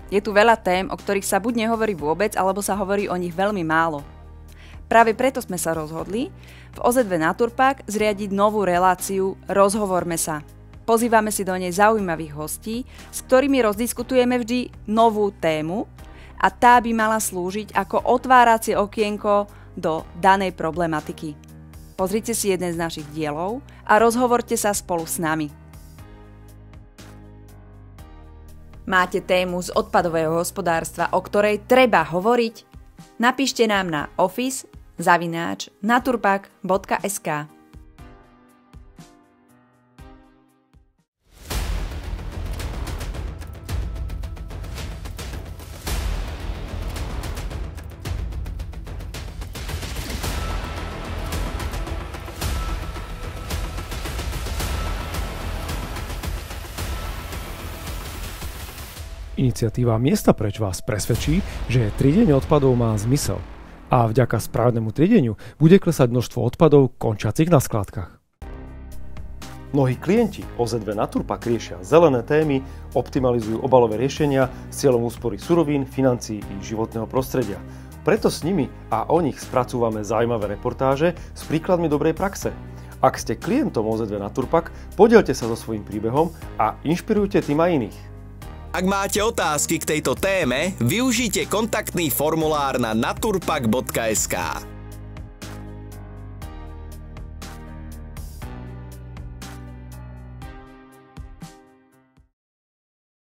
Je tu veľa tém, o ktorých sa buď nehovorí vôbec, alebo sa hovorí o nich veľmi málo. Práve preto sme sa rozhodli v OZV Naturpak zriadiť novú reláciu Rozhovorme sa. Pozývame si do nej zaujímavých hostí, s ktorými rozdiskutujeme vždy novú tému a tá by mala slúžiť ako otváracie okienko do danej problematiky. Pozrite si jeden z našich dielov a rozhovorte sa spolu s nami. Máte tému z odpadového hospodárstva, o ktorej treba hovoriť? Napíšte nám na office@naturpak.sk. Iniciatíva Miesta preč vás presvedčí, že triedenie odpadov má zmysel a vďaka správnemu triedeniu bude klesať množstvo odpadov končiacich na skládkach. Mnohí klienti OZV Naturpak riešia zelené témy, optimalizujú obalové riešenia s cieľom úspory surovín, financií i životného prostredia. Preto s nimi a o nich spracúvame zaujímavé reportáže s príkladmi dobrej praxe. Ak ste klientom OZV Naturpak, podielte sa so svojím príbehom a inšpirujte tým aj iných. Ak máte otázky k tejto téme, využite kontaktný formulár na naturpak.sk.